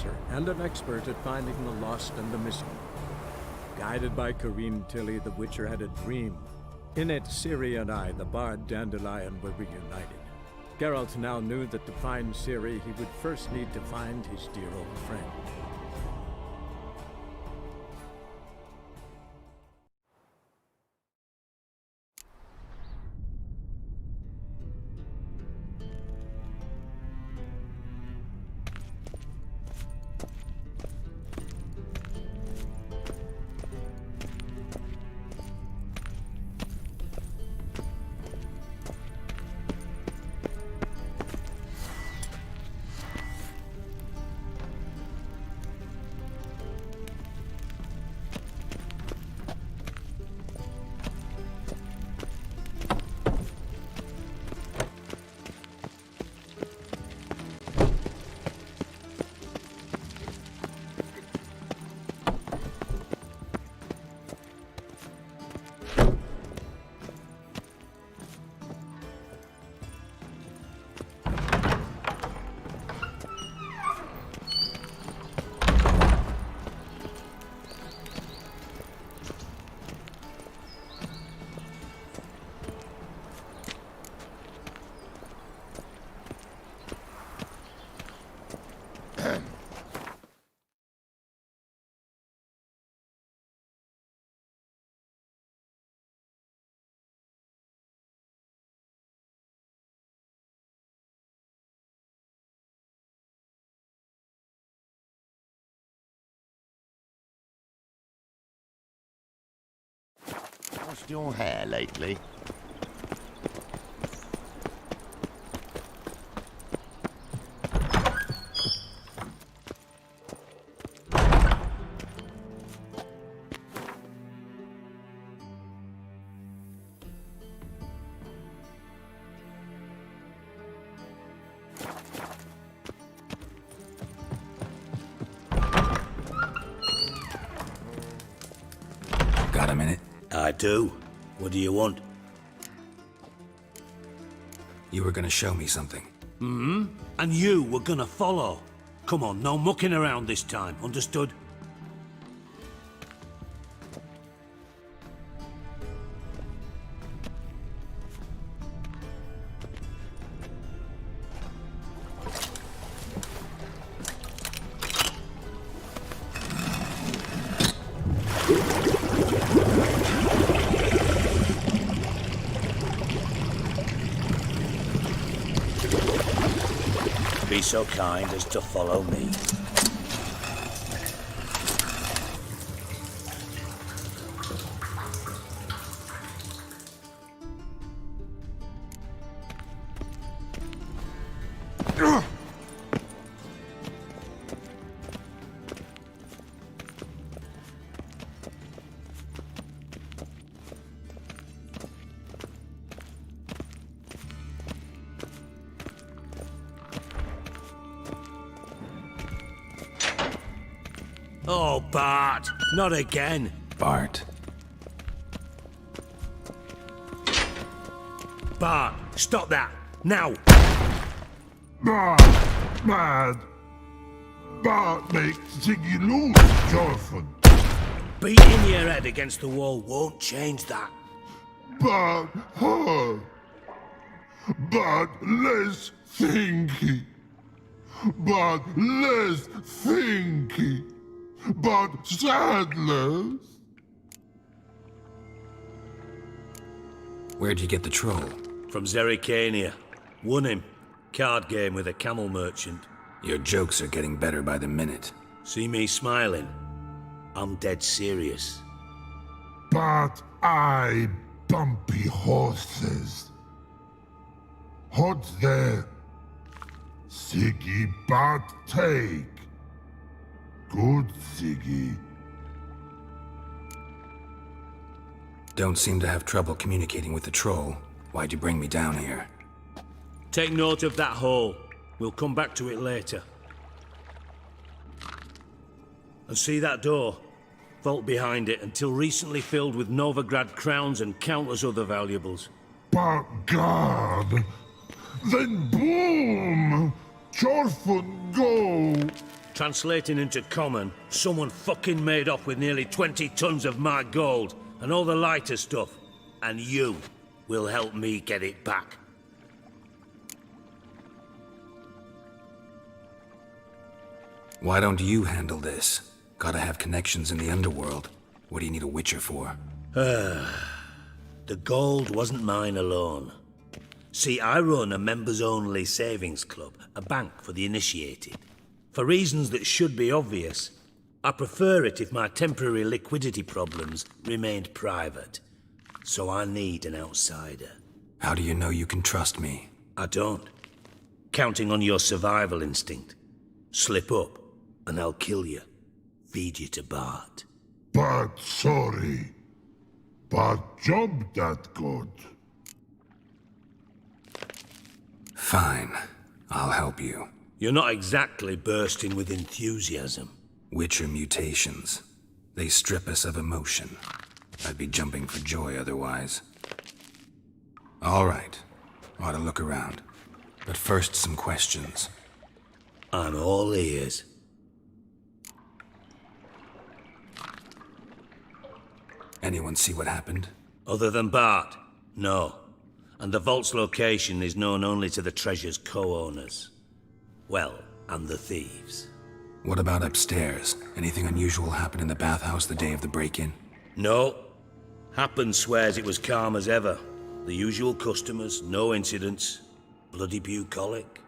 necromancer and an expert at finding the lost and the missing. Guided by Corrine Tilly, the Witcher had a dream. In it, Ciri and I, the bard Dandelion, were reunited. Geralt now knew that to find Ciri, he would first need to find his dear old friend. Lost your hair lately? Got a minute? I do. What do you want? You were gonna show me something. And you were gonna follow. Come on, no mucking around this time, understood? Be so kind as to follow me. Oh, Bart, not again. Bart. Bart, stop that, now. Mad. Bart makes Ziggy lose, Jorfin. Beating your head against the wall won't change that. But her. But less thinky. But less thinky. But sadless. Where'd you get the troll? From Zerrikania. Won him. Card game with a camel merchant. Your jokes are getting better by the minute. See me smiling? I'm dead serious. But I bumpy horses. Hot there. Siggy but take. Good Siggy. Don't seem to have trouble communicating with the troll. Why'd you bring me down here? Take note of that hole. We'll come back to it later. And see that door? Vault behind it, until recently filled with Novigrad crowns and countless other valuables. But God. Then boom! Chorfun go! Translating into common, someone fucking made off with nearly 20 tons of my gold and all the lighter stuff. And you will help me get it back. Why don't you handle this? Gotta have connections in the underworld. What do you need a Witcher for? The gold wasn't mine alone. See, I run a members-only savings club, a bank for the initiated. For reasons that should be obvious, I prefer it if my temporary liquidity problems remained private. So I need an outsider. How do you know you can trust me? I don't. Counting on your survival instinct. Slip up, and I'll kill you. Feed you to Bart. But sorry. But job that good. Fine. I'll help you. You're not exactly bursting with enthusiasm. Witcher mutations. They strip us of emotion. I'd be jumping for joy otherwise. All right. Ought to look around. But first, some questions. I'm all ears. Anyone see what happened? Other than Bart? No. And the vault's location is known only to the treasure's co-owners. Well, and the thieves. What about upstairs? Anything unusual happen in the bathhouse the day of the break-in? No. Happen swears it was calm as ever. The usual customers, no incidents. Bloody bucolic.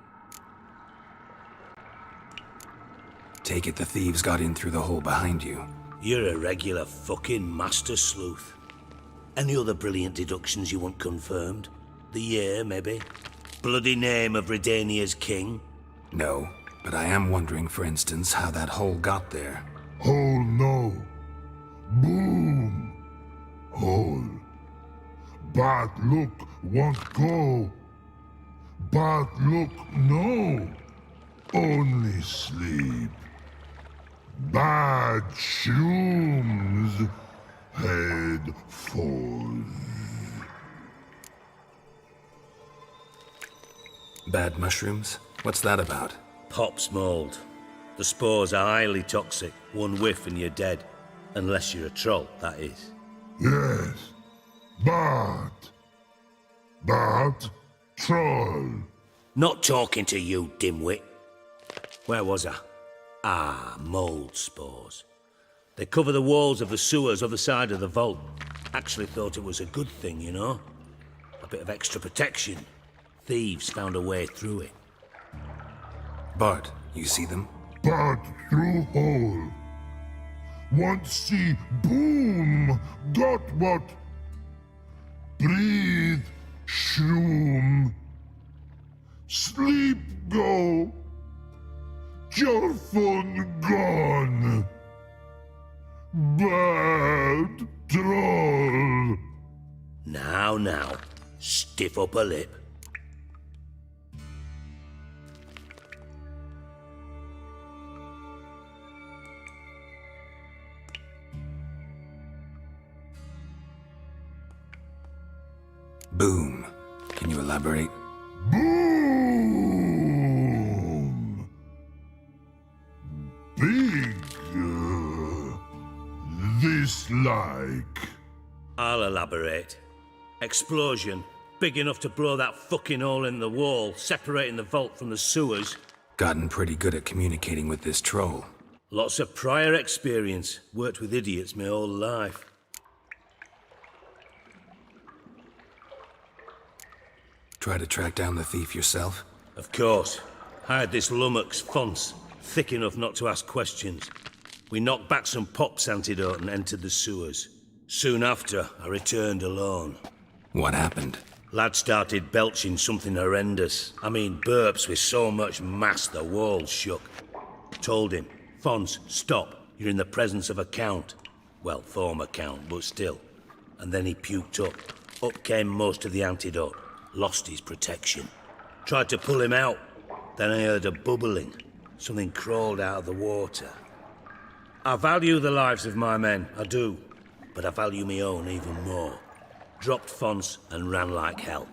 Take it the thieves got in through the hole behind you. You're a regular fucking master sleuth. Any other brilliant deductions you want confirmed? The year, maybe? Bloody name of Redania's king? No, but I am wondering, for instance, how that hole got there. Hole no. Boom. Hole. But look won't go. But look no. Only sleep. Bad shrooms. Head falls. Bad mushrooms? What's that about? Pop's mold. The spores are highly toxic. One whiff and you're dead. Unless you're a troll, that is. Yes. But troll. Not talking to you, dimwit. Where was I? Ah, mold spores. They cover the walls of the sewers other side of the vault. Actually thought it was a good thing, you know? A bit of extra protection. Thieves found a way through it. Bart, you see them? But through hole. Want see boom. Got what? Breathe. Shroom. Sleep go. Your phone gone. Bad troll. Now, stiff up a lip. Boom. Can you elaborate? Boom. Big. This like. I'll elaborate. Explosion. Big enough to blow that fucking hole in the wall, separating the vault from the sewers. Gotten pretty good at communicating with this troll. Lots of prior experience. Worked with idiots my whole life. Try to track down the thief yourself? Of course. Hired this lummox, Fons, thick enough not to ask questions. We knocked back some Pop's antidote and entered the sewers. Soon after, I returned alone. What happened? Lad started belching something horrendous. I mean, burps with so much mass the walls shook. Told him, Fons, stop. You're in the presence of a count. Well, former count, but still. And then he puked up. Up came most of the antidote. Lost his protection. Tried to pull him out. Then I heard a bubbling. Something crawled out of the water. I value the lives of my men, I do. But I value my own even more. Dropped Fons and ran like hell.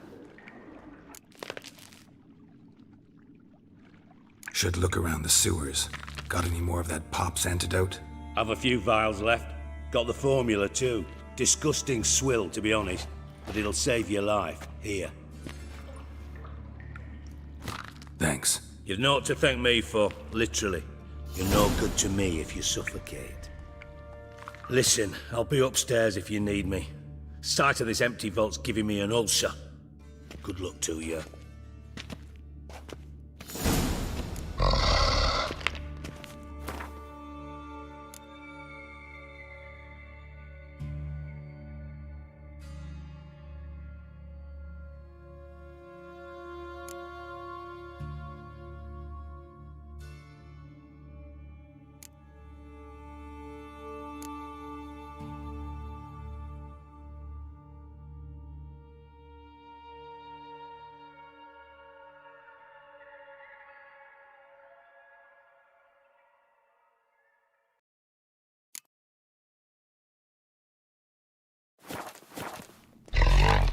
Should look around the sewers. Got any more of that Pop's antidote? Have a few vials left. Got the formula too. Disgusting swill, to be honest. But it'll save your life. Here. Thanks. You've naught to thank me for, literally. You're no good to me if you suffocate. Listen, I'll be upstairs if you need me. Sight of this empty vault's giving me an ulcer. Good luck to you.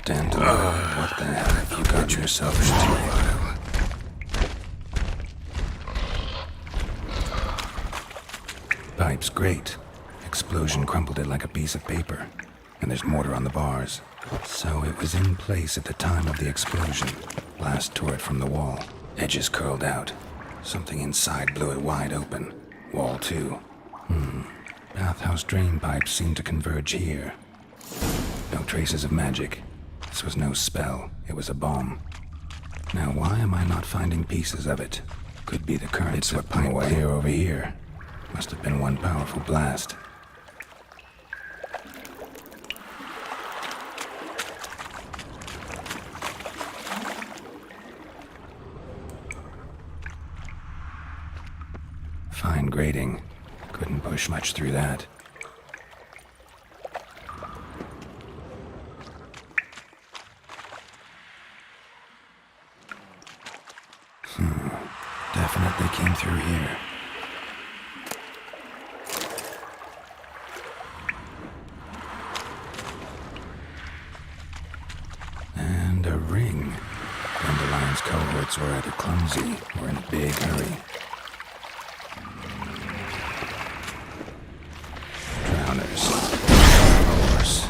Dandelion, what the hell have you got yourself into? Pipe's great. Explosion crumpled it like a piece of paper. And there's mortar on the bars. So it was in place at the time of the explosion. Blast tore it from the wall. Edges curled out. Something inside blew it wide open. Wall too. Bathhouse drain pipes seem to converge here. No traces of magic. This was no spell. It was a bomb. Now why am I not finding pieces of it? Could be the currents of pipe here over here. Must have been one powerful blast. Fine grating. Couldn't push much through that. Definitely came through here. And a ring. Dandelion's cohorts were either clumsy or in a big hurry. Drowners. Of course.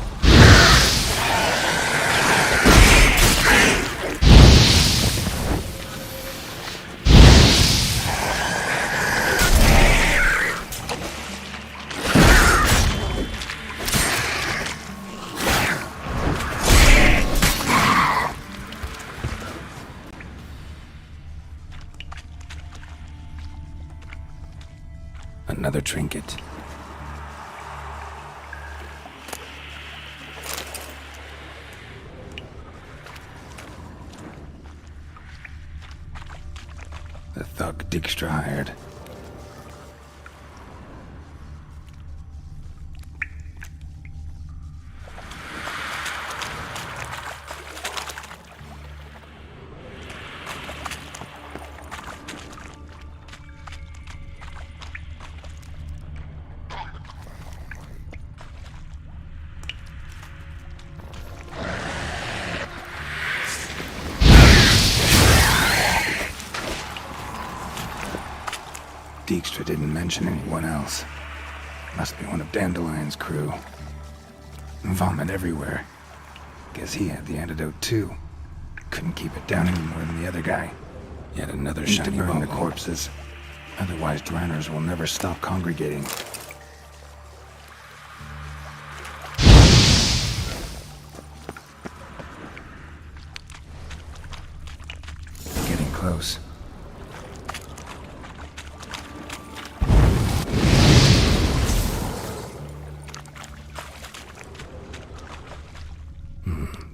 Another trinket. The thug Dijkstra hired. Dijkstra didn't mention anyone else. Must be one of Dandelion's crew. Vomit everywhere. Guess he had the antidote too. Couldn't keep it down any more than the other guy. Yet another shiny to burn the corpses. Otherwise, drowners will never stop congregating. Getting close.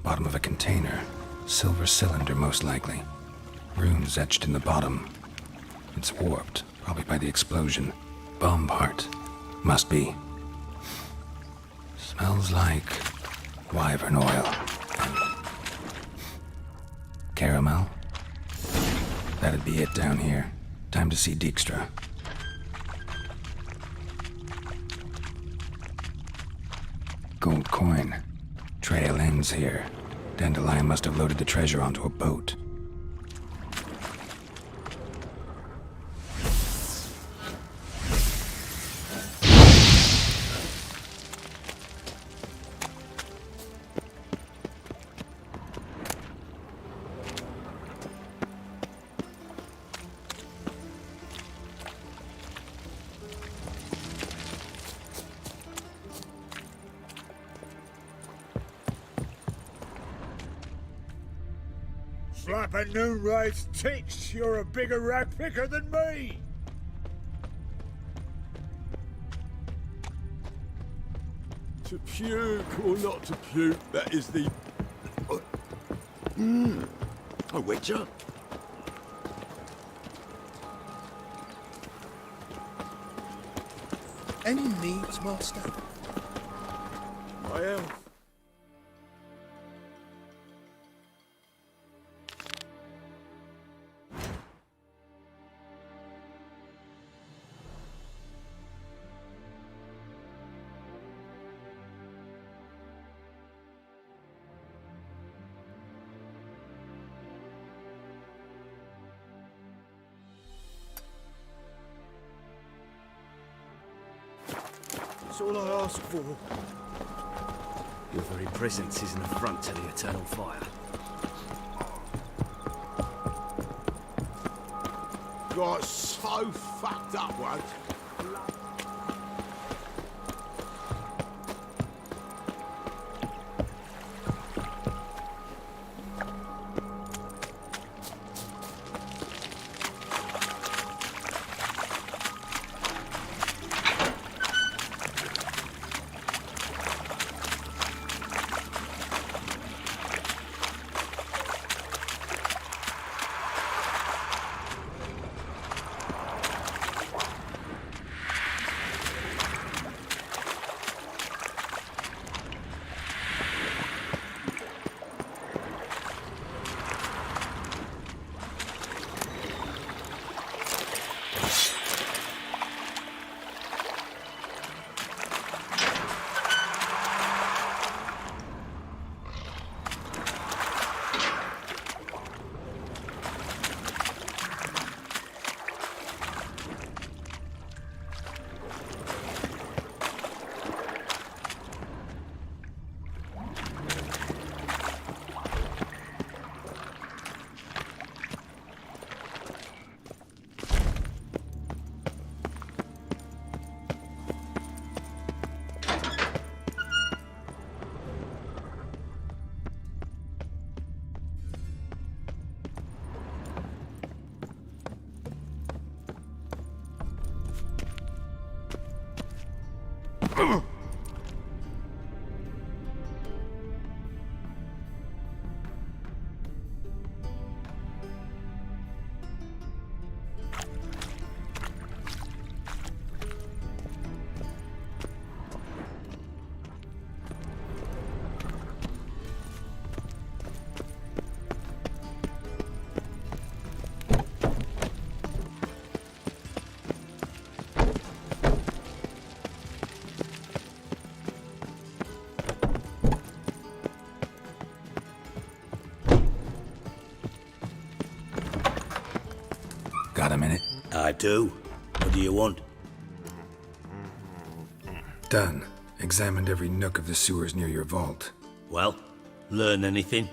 Bottom of a container. Silver cylinder, most likely. Runes etched in the bottom. It's warped, probably by the explosion. Bomb part. Must be. Smells like wyvern oil. Caramel? That'd be it down here. Time to see Dijkstra. Gold coin. Trail ends here. Dandelion must have loaded the treasure onto a boat. flapping noonrise ticks, you're a bigger rat picker than me! To puke or not to puke, that is the... A witcher? Any needs, master? I am. That's all I ask for. Your very presence is an affront to the eternal fire. Got so fucked up once. Got a minute? I do. What do you want? Done. Examined every nook of the sewers near your vault. Well, learn anything?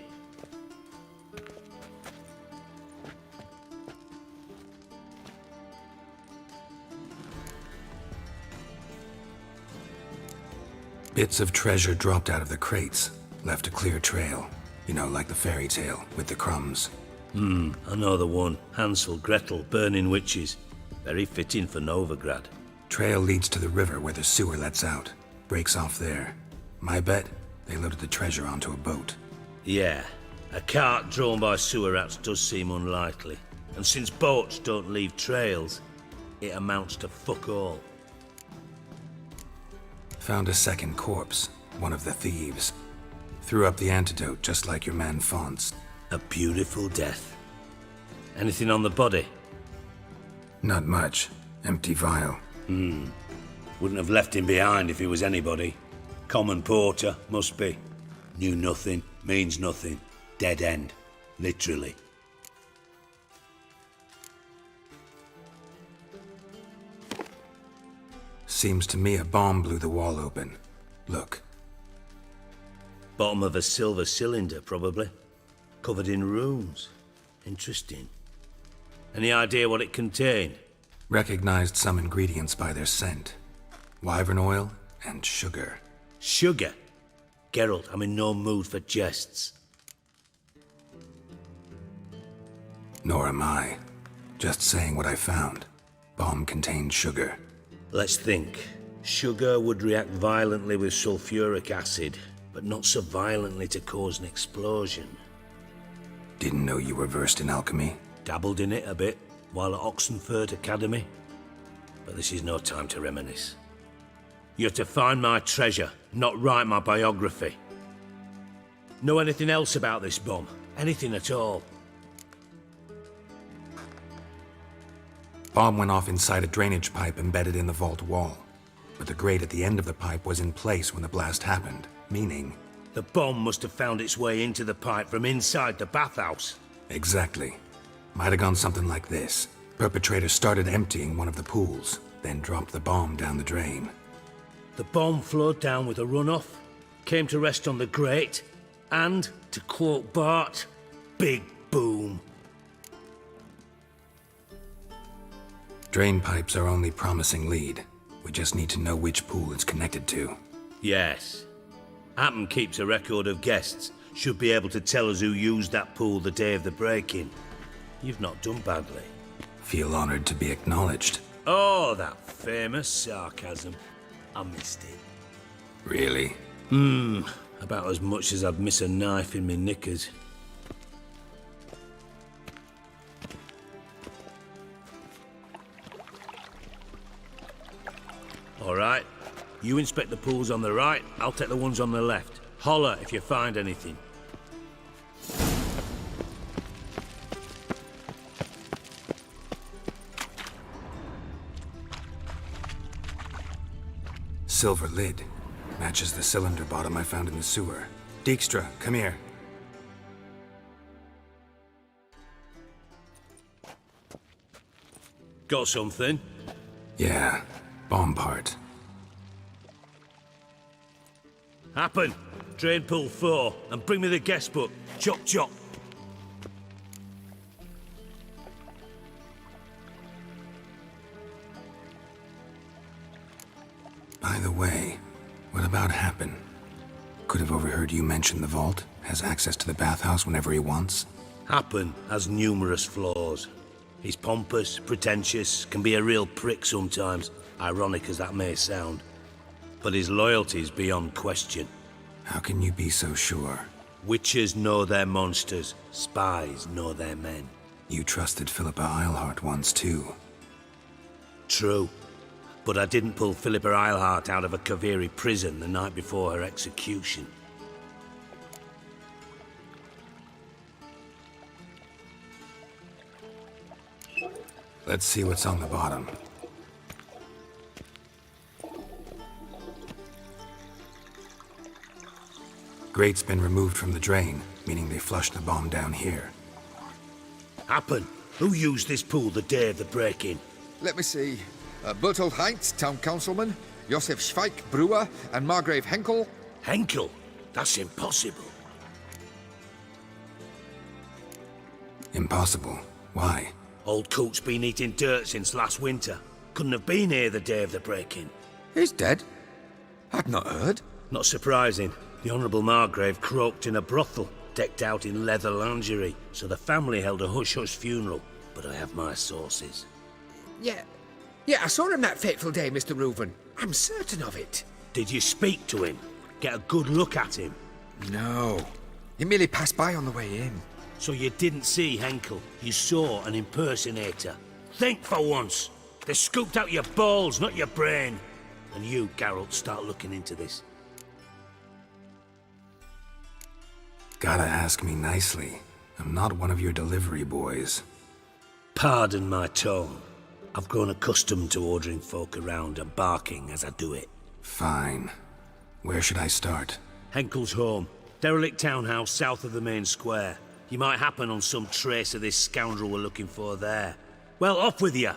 Bits of treasure dropped out of the crates. Left a clear trail. You know, like the fairy tale, with the crumbs. I know the one. Hansel, Gretel, burning witches. Very fitting for Novigrad. Trail leads to the river where the sewer lets out. Breaks off there. My bet, they loaded the treasure onto a boat. Yeah, a cart drawn by sewer rats does seem unlikely. And since boats don't leave trails, it amounts to fuck all. Found a second corpse, one of the thieves. Threw up the antidote just like your man Fonz. A beautiful death. Anything on the body? Not much. Empty vial. Wouldn't have left him behind if he was anybody. Common porter, must be. Knew nothing, means nothing. Dead end. Literally. Seems to me a bomb blew the wall open. Look. Bottom of a silver cylinder, probably. Covered in runes. Interesting. Any idea what it contained? Recognized some ingredients by their scent. Wyvern oil and sugar. Nor am I. Just saying what I found. Bomb contained sugar. Let's think. Sugar would react violently with sulfuric acid, but not so violently to cause an explosion. Didn't know you were versed in alchemy. Dabbled in it a bit while at Oxenford Academy. But this is no time to reminisce. You're to find my treasure, not write my biography. Know anything else about this bomb? Anything at all? Bomb went off inside a drainage pipe embedded in the vault wall. But the grate at the end of the pipe was in place when the blast happened, meaning... The bomb must have found its way into the pipe from inside the bathhouse. Exactly. Might have gone something like this. Perpetrator started emptying one of the pools, then dropped the bomb down the drain. The bomb flowed down with a runoff, came to rest on the grate, and, to quote Bart, big boom. Drain pipes are only promising lead. We just need to know which pool it's connected to. Yes. Hammond keeps a record of guests. Should be able to tell us who used that pool the day of the break-in. You've not done badly. Feel honored to be acknowledged. Oh, that famous sarcasm. I missed it. Really? About as much as I'd miss a knife in me knickers. All right. You inspect the pools on the right, I'll take the ones on the left. Holler if you find anything. Silver lid. Matches the cylinder bottom I found in the sewer. Dijkstra, come here. Got something? Yeah, bomb part. Happen. Drain pool 4, and bring me the guest book. Chop chop. By the way, what about Happen? Could have overheard you mention the vault. Has access to the bathhouse whenever he wants. Happen has numerous flaws. He's pompous, pretentious, can be a real prick sometimes, ironic as that may sound. But his loyalty's beyond question. How can you be so sure? Witches know their monsters, spies know their men. You trusted Philippa Eilhart once too. True. But I didn't pull Philippa Eilhart out of a Kaviri prison the night before her execution. Let's see what's on the bottom. Grate's been removed from the drain, meaning they flushed the bomb down here. Happen. Who used this pool the day of the break-in? Let me see. Bertold Heinz, town councilman, Josef Schweik, brewer, and Margrave Henkel. Henkel? That's impossible. Impossible. Why? Old Coot's been eating dirt since last winter. Couldn't have been here the day of the break-in. He's dead? I'd not heard. Not surprising. The Honourable Margrave croaked in a brothel, decked out in leather lingerie, so the family held a hush-hush funeral. But I have my sources. Yeah, I saw him that fateful day, Mr. Reuven. I'm certain of it. Did you speak to him? Get a good look at him? No. He merely passed by on the way in. So you didn't see Henkel. You saw an impersonator. Think for once. They scooped out your balls, not your brain. And you, Geralt, start looking into this. Gotta ask me nicely. I'm not one of your delivery boys. Pardon my tone. I've grown accustomed to ordering folk around and barking as I do it. Fine. Where should I start? Henkel's home. Derelict townhouse south of the main square. You might happen on some trace of this scoundrel we're looking for there. Well, off with you!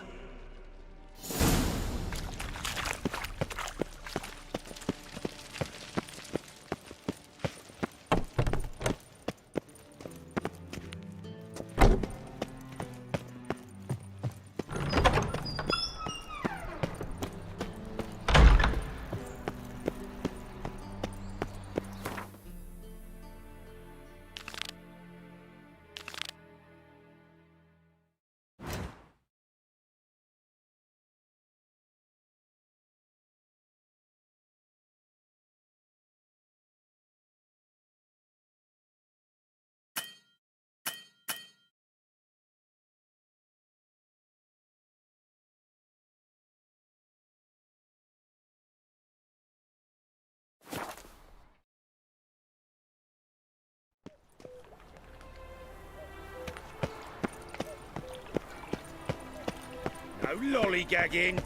no lollygagging.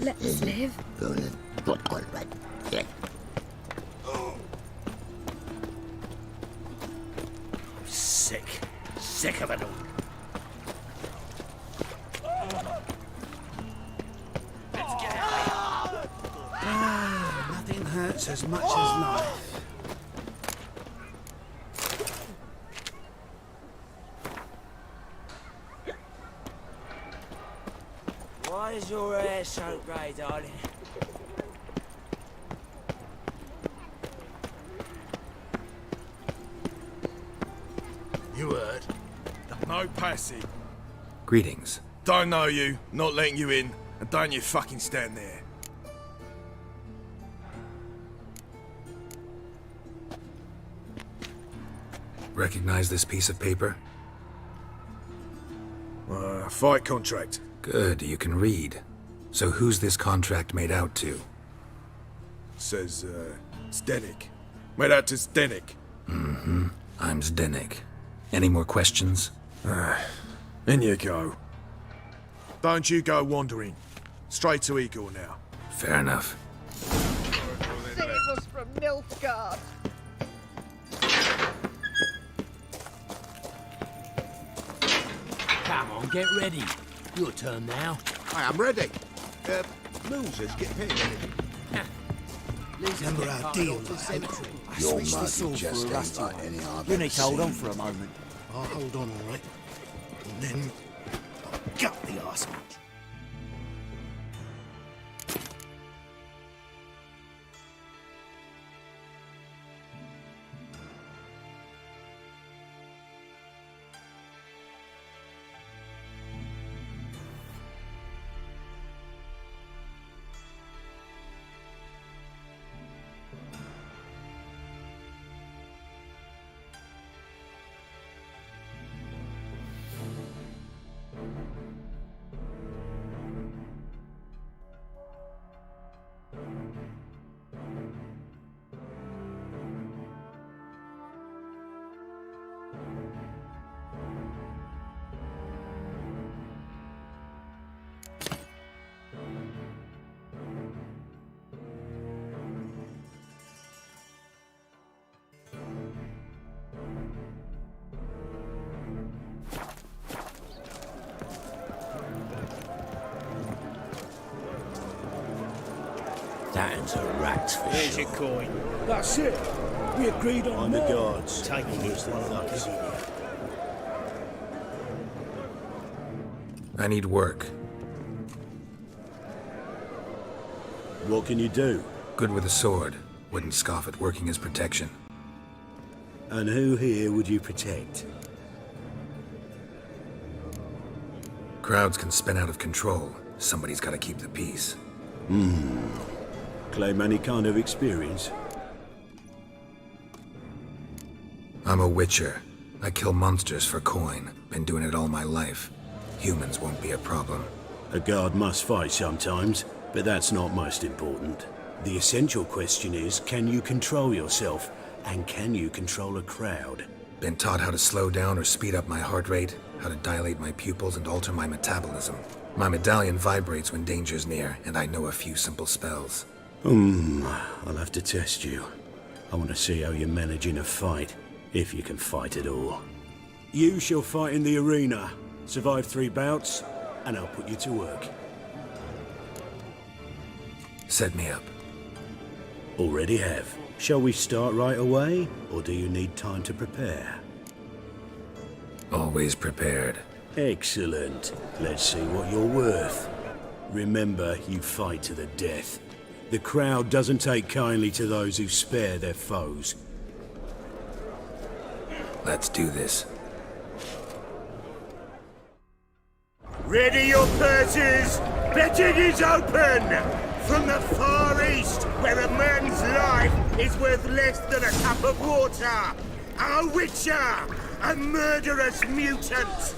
Let's live. Sick. Sick of it all. Nothing hurts as much as life. Why is your hair so grey, darling? You heard? No passing. Greetings. Don't know you, not letting you in, and don't you fucking stand there. Recognize this piece of paper? Fight contract. Good, you can read. So who's this contract made out to? Says, Zdenek. Made out to Zdenek. Mm-hmm. I'm Zdenek. Any more questions? In you go. Don't you go wandering. Straight to Igor now. Fair enough. Said it was from Nilfgaard. Come on, get ready. Your turn now. I am ready. Losers get paid. Remember our deal, I switched this sword for a rusty one. You need to hold on for a moment. I'll hold on, all right. And then I'll gut the arsehole. That's a rat's for There's sure. your coin. That's it. We agreed on the more. guards. Taking it to the fuckers. I need work. What can you do? Good with a sword. Wouldn't scoff at working as protection. And who here would you protect? Crowds can spin out of control. Somebody's gotta keep the peace. Claim any kind of experience? I'm a witcher. I kill monsters for coin. Been doing it all my life. Humans won't be a problem. A guard must fight sometimes, but that's not most important. The essential question is, can you control yourself? And can you control a crowd? Been taught how to slow down or speed up my heart rate, how to dilate my pupils and alter my metabolism. My medallion vibrates when danger's near, and I know a few simple spells. I'll have to test you. I want to see how you manage in a fight, if you can fight at all. You shall fight in the arena, survive 3 bouts, and I'll put you to work. Set me up. Already have. Shall we start right away, or do you need time to prepare? Always prepared. Excellent. Let's see what you're worth. Remember, you fight to the death. The crowd doesn't take kindly to those who spare their foes. Let's do this. Ready your purses! Betting is open! From the Far East, where a man's life is worth less than a cup of water, a witcher, a murderous mutant.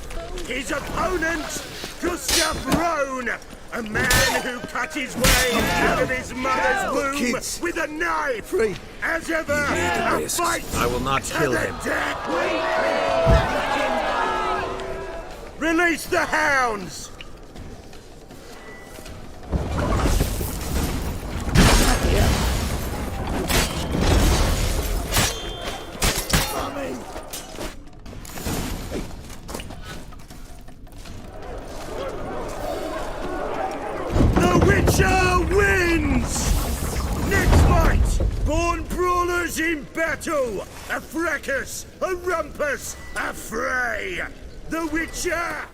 His opponent, Gustav Rohn, A man who cut his way out of his mother's womb Kids. with a knife! Free. As ever, a risks. fight I will not to kill the him. death! Release the hounds! The Witcher wins! Next fight! Born brawlers in battle! A fracas! A rumpus! A fray! The Witcher!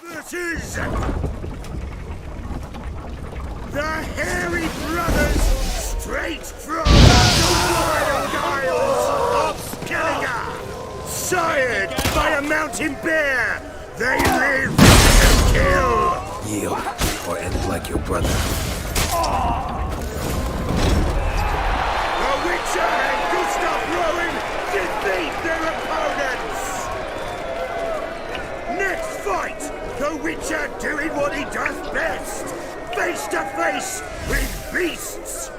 Versus the Hairy Brothers, straight from the Wild Isles of Skellige, sired by a mountain bear. They live to kill. Yield, or end like your brother. The Witcher and Gustav Rowan defeat their opponents. Next fight. The Witcher doing what he does best! Face to face with beasts!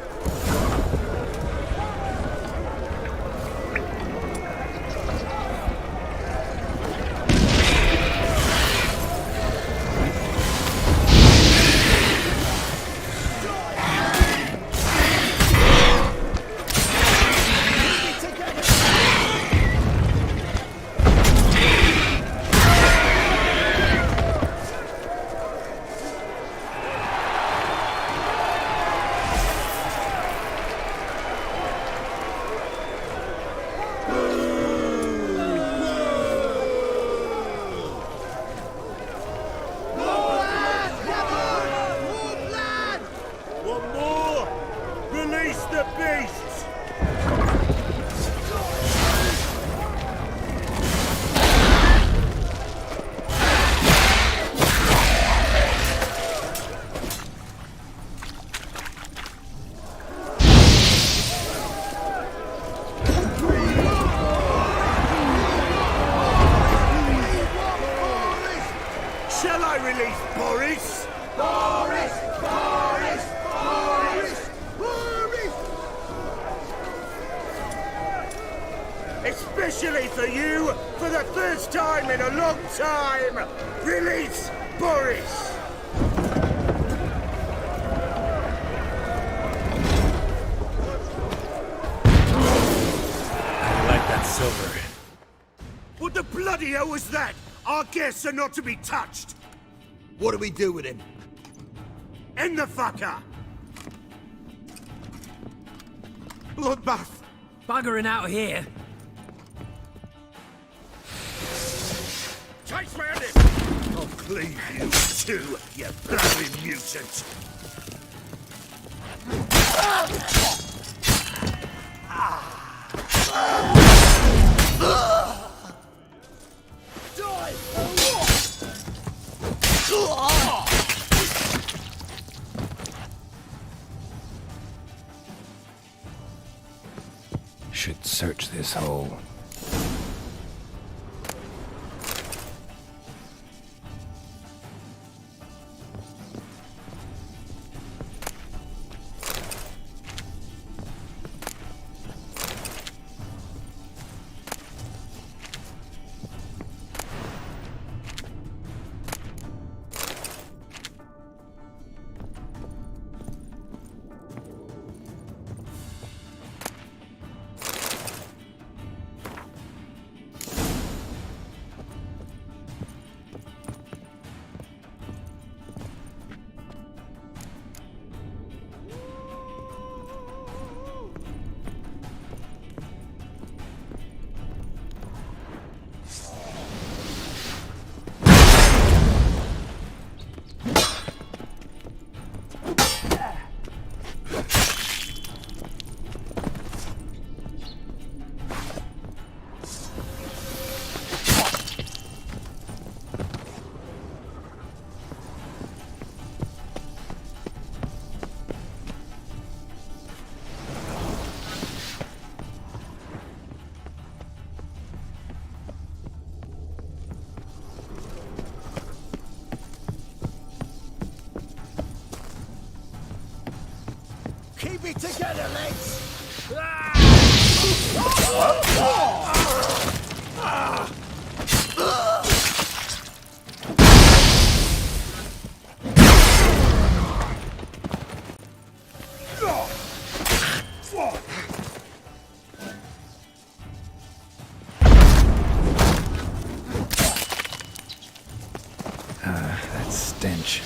One more! Release the beasts! Shall I release Boris? Boris! Boris! Boris! Boris! Especially for you, for the first time in a long time, release Boris! I like that silver. What the bloody hell was that? Our guests are not to be touched! What do we do with him? End the fucker! Bloodbath. Buggering out here. Chase round him! I'll cleave you too, you bloody mutant! Should search this hole. Keep it together, lads! That stench.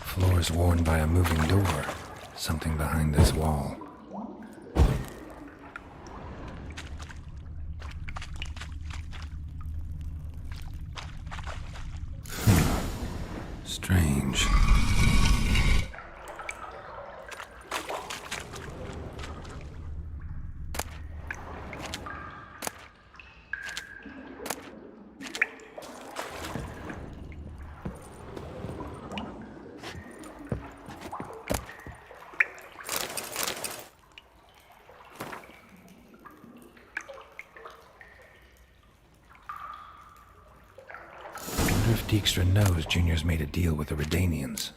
Floors worn by a moving door. Something behind this wall. Strange. If Dijkstra knows Junior's made a deal with the Redanians.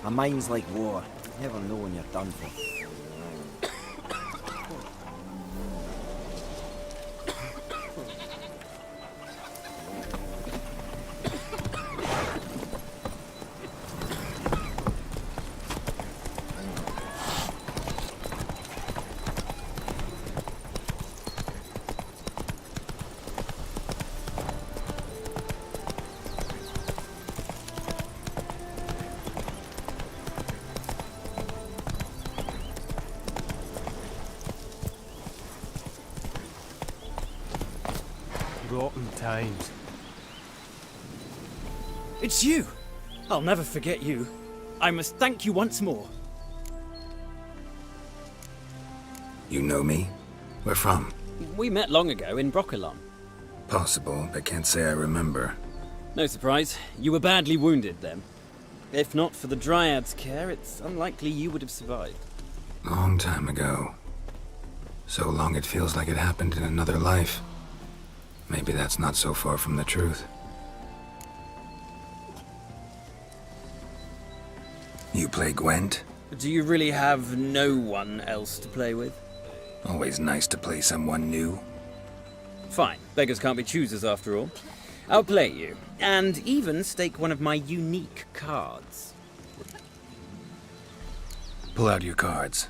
A mind's like war. You never know when you're done for. times. It's you! I'll never forget you. I must thank you once more. You know me? Where from? We met long ago in Brokilon. Possible, but can't say I remember. No surprise, you were badly wounded then. If not for the Dryad's care, it's unlikely you would have survived. Long time ago. So long it feels like it happened in another life. Maybe that's not so far from the truth. You play Gwent? Do you really have no one else to play with? Always nice to play someone new. Fine, beggars can't be choosers after all. I'll play you, and even stake one of my unique cards. Pull out your cards.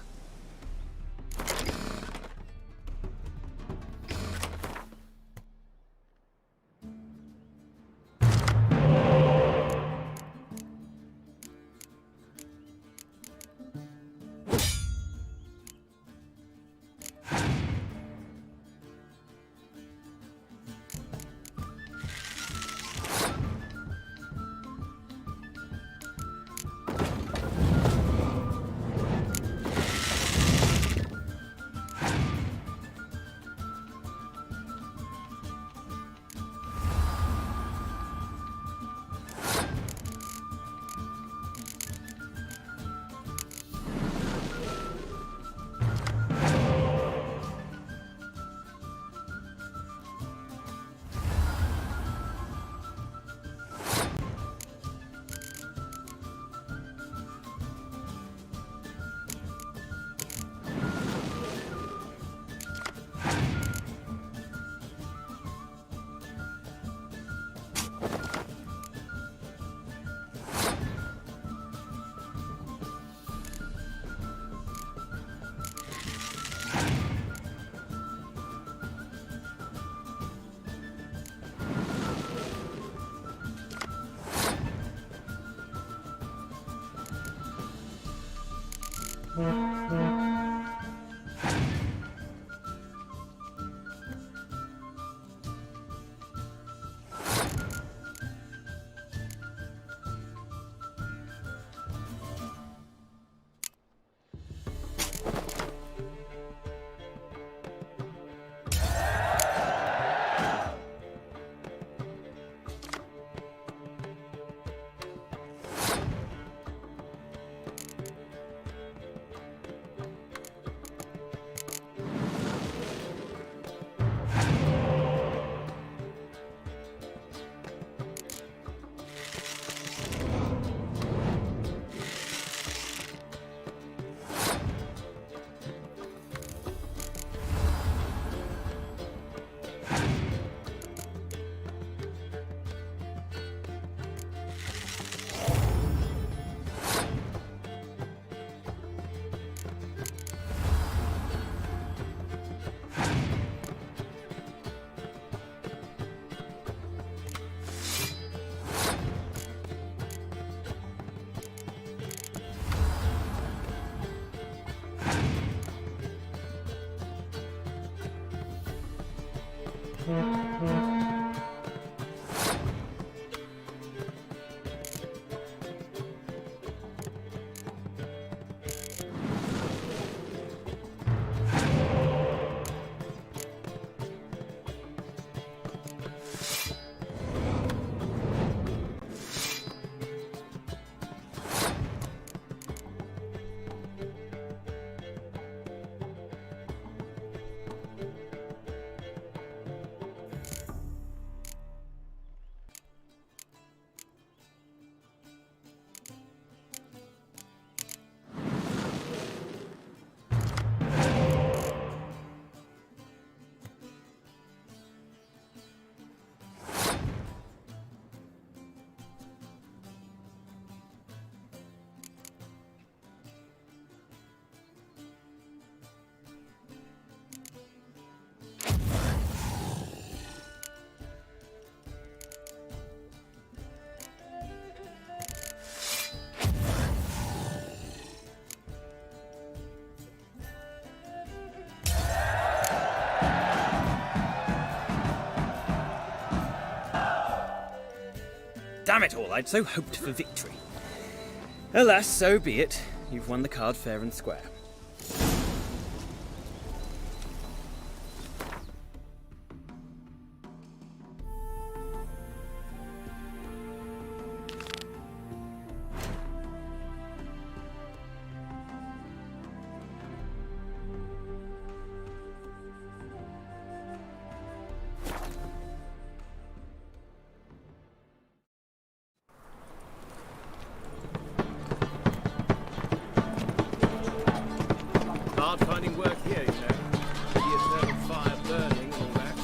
Damn it all, I'd so hoped for victory. Alas, so be it. You've won the card fair and square. Hard finding work here, you know. The eternal fire burning and all that.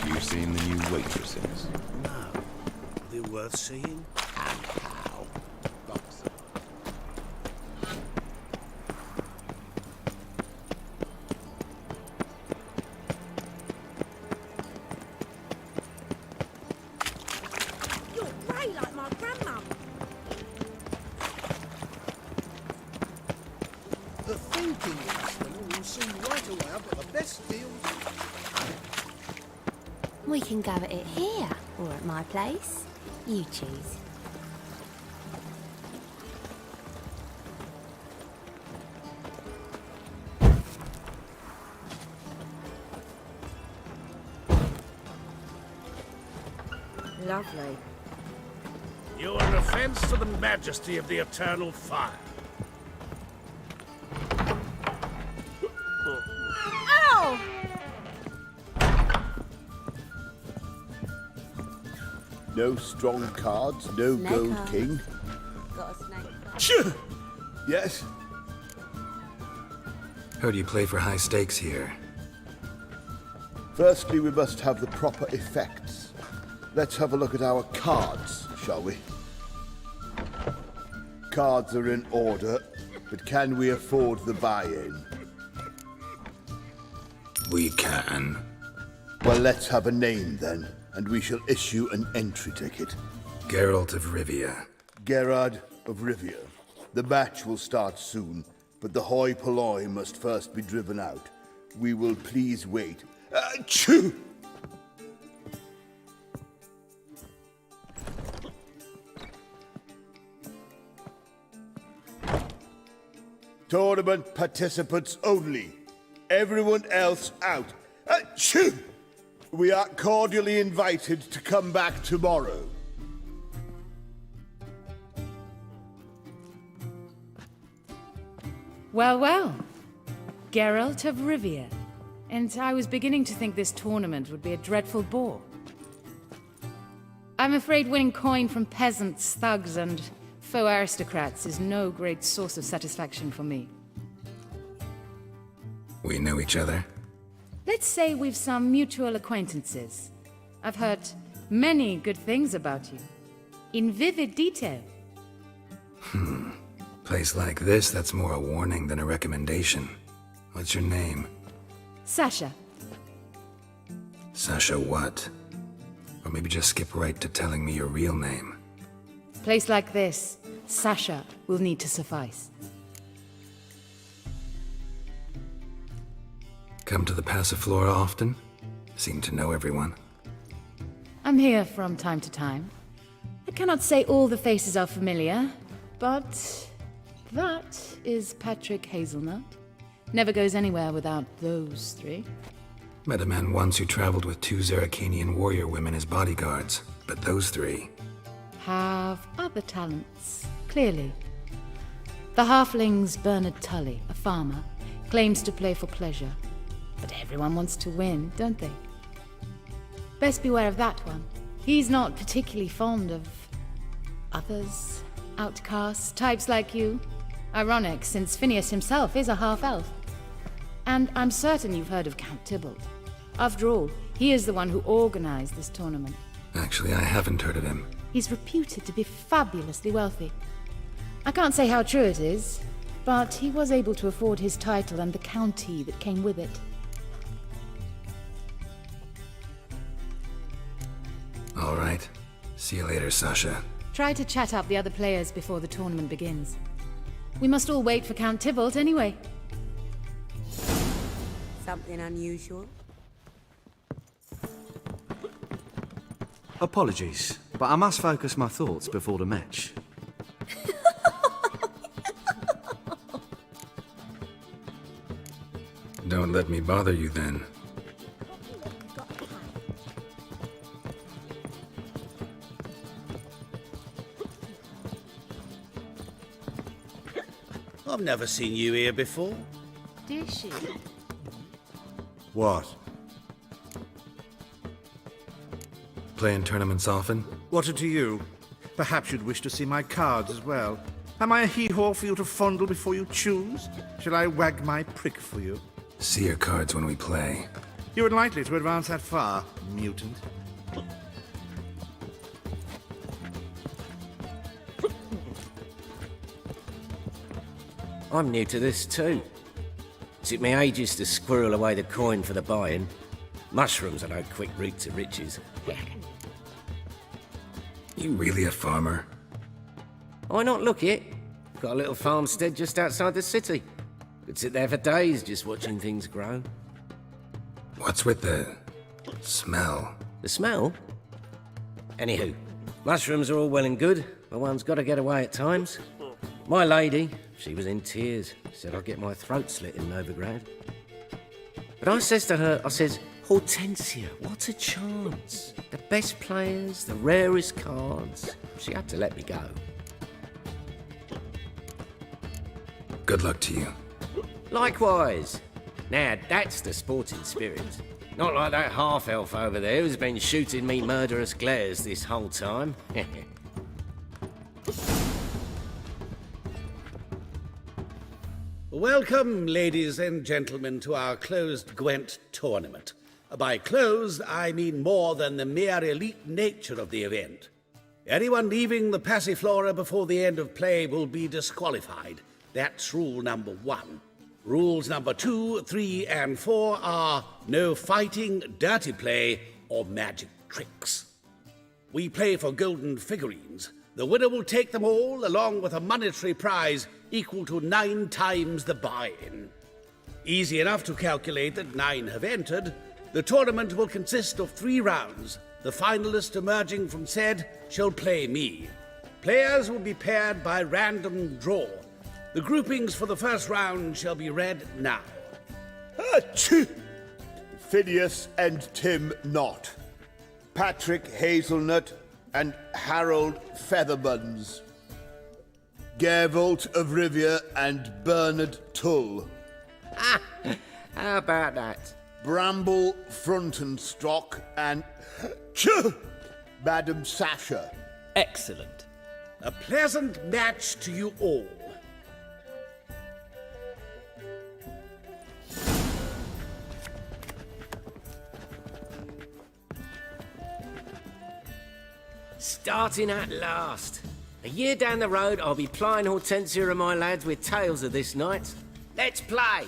You seen the new waitresses? No. Are they worth seeing? And how? You're grey like my grandmum. The thinking instrument will see right away I've got the best deals. We can go at it here, or at my place. You choose. Lovely. You're an offence to the majesty of the eternal fire. Ow! No strong cards, no Snake gold cards. king. Got a snake. Phew! Yes? Heard you play for high stakes here. Firstly, we must have the proper effects. Let's have a look at our cards, shall we? Cards are in order, but can we afford the buy-in? We can. Well, let's have a name then, and we shall issue an entry ticket. Geralt of Rivia. Gerard of Rivia. The match will start soon, but the hoi polloi must first be driven out. We will please wait. Achoo! Tournament participants only. Everyone else out. Achoo! We are cordially invited to come back tomorrow. Well, well. Geralt of Rivia. And I was beginning to think this tournament would be a dreadful bore. I'm afraid winning coin from peasants, thugs, and faux aristocrats is no great source of satisfaction for me. We know each other. Let's say we've some mutual acquaintances. I've heard many good things about you. In vivid detail. Place like this, that's more a warning than a recommendation. What's your name? Sasha. Sasha what? Or maybe just skip right to telling me your real name. Place like this, Sasha will need to suffice. Come to the Passiflora often? Seem to know everyone. I'm here from time to time. I cannot say all the faces are familiar, but that is Patrick Hazelnut. Never goes anywhere without those three. Met a man once who traveled with 2 Zeracanian warrior women as bodyguards, but those 3... Have other talents, clearly. The halfling's Bernard Tully, a farmer, claims to play for pleasure. But everyone wants to win, don't they? Best beware of that one. He's not particularly fond of others, outcasts, types like you. Ironic, since Phineas himself is a half-elf. And I'm certain you've heard of Count Tybalt. After all, he is the one who organized this tournament. Actually, I haven't heard of him. He's reputed to be fabulously wealthy. I can't say how true it is, but he was able to afford his title and the county that came with it. All right. See you later, Sasha. Try to chat up the other players before the tournament begins. We must all wait for Count Tybalt anyway. Something unusual? Apologies, but I must focus my thoughts before the match. Don't let me bother you then. I've never seen you here before. Did she? What? Playing tournaments often? What to you? Perhaps you'd wish to see my cards as well. Am I a hee-haw for you to fondle before you choose? Shall I wag my prick for you? See your cards when we play. You unlikely to advance that far, mutant. I'm new to this too. Took me ages to squirrel away the coin for the buy-in. Mushrooms are no quick route to riches. You really a farmer? Why not look it? Got a little farmstead just outside the city. Could sit there for days just watching things grow. What's with the smell? The smell? Anywho, mushrooms are all well and good, but one's got to get away at times. My lady, she was in tears, said I'd get my throat slit in Novigrad. But I says to her, I says, Hortensia, what a chance. The best players, the rarest cards. She had to let me go. Good luck to you. Likewise. Now, that's the sporting spirit. Not like that half-elf over there who's been shooting me murderous glares this whole time. Welcome, ladies and gentlemen, to our closed Gwent tournament. By closed, I mean more than the mere elite nature of the event. Anyone leaving the Passiflora before the end of play will be disqualified. That's rule number 1. Rules number 2, 3, and 4 are no fighting, dirty play, or magic tricks. We play for golden figurines. The winner will take them all, along with a monetary prize equal to 9 times the buy-in. Easy enough to calculate that 9 have entered. The tournament will consist of 3 rounds. The finalist emerging from said shall play me. Players will be paired by random draw. The groupings for the first round shall be read now. Phineas and Tim Knott. Patrick Hazelnut and Harold Featherbuns. Gervolt of Rivia and Bernard Tull. How about that? Bramble Frontenstock and Madam Sasha. Excellent. A pleasant match to you all. Starting at last. A year down the road, I'll be plying Hortensia and my lads with tales of this night. Let's play!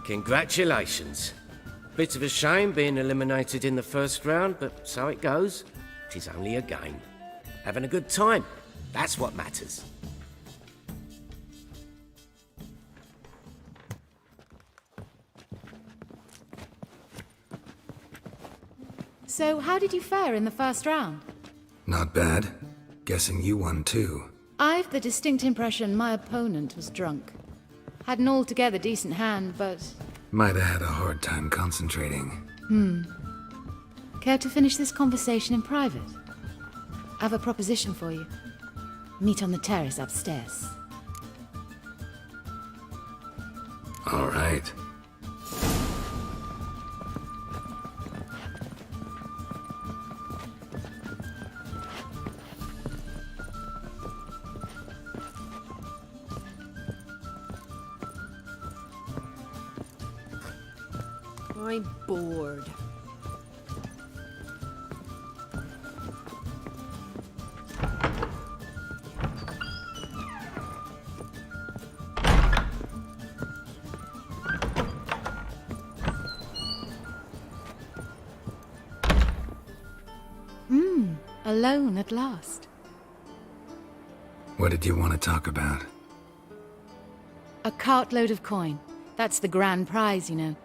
Congratulations. Bit of a shame being eliminated in the first round, but so it goes. 'Tis only a game. Having a good time, that's what matters. So, how did you fare in the first round? Not bad. Guessing you won too. I've the distinct impression my opponent was drunk. Had an altogether decent hand, but... Might have had a hard time concentrating. Care to finish this conversation in private? I have a proposition for you. Meet on the terrace upstairs. All right. I'm bored. Alone at last. What did you want to talk about? A cartload of coin. That's the grand prize, you know.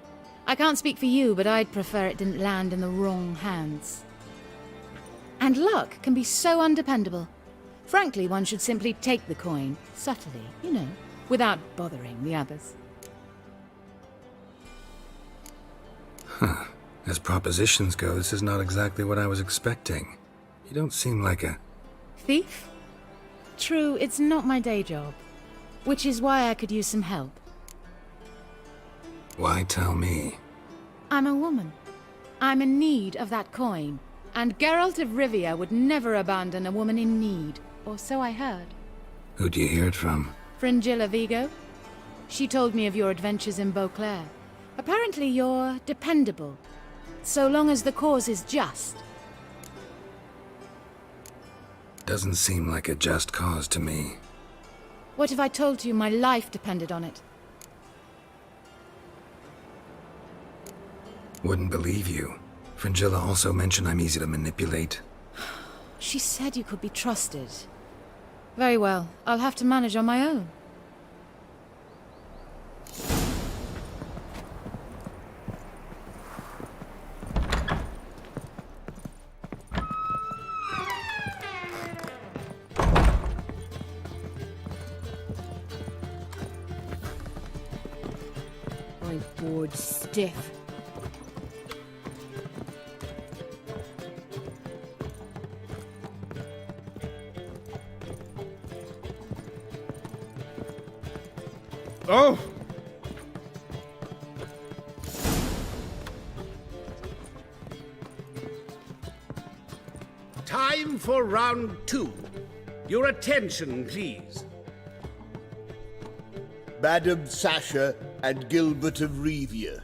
I can't speak for you, but I'd prefer it didn't land in the wrong hands. And luck can be so undependable. Frankly, one should simply take the coin, subtly, you know, without bothering the others. Huh. As propositions go, this is not exactly what I was expecting. You don't seem like a... Thief? True, it's not my day job. Which is why I could use some help. Why tell me? I'm a woman. I'm in need of that coin. And Geralt of Rivia would never abandon a woman in need. Or so I heard. Who'd you hear it from? Fringilla Vigo. She told me of your adventures in Beauclair. Apparently you're dependable. So long as the cause is just. Doesn't seem like a just cause to me. What if I told you my life depended on it? Wouldn't believe you. Fringilla also mentioned I'm easy to manipulate. She said you could be trusted. Very well. I'll have to manage on my own. I'm bored stiff. Oh! Time for round 2. Your attention, please. Madam Sasha and Gilbert of Revia.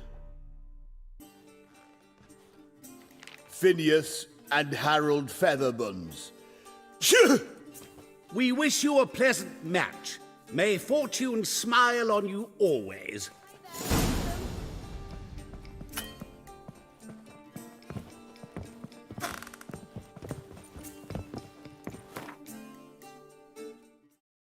Phineas and Harold Featherbones. We wish you a pleasant match. May fortune smile on you always.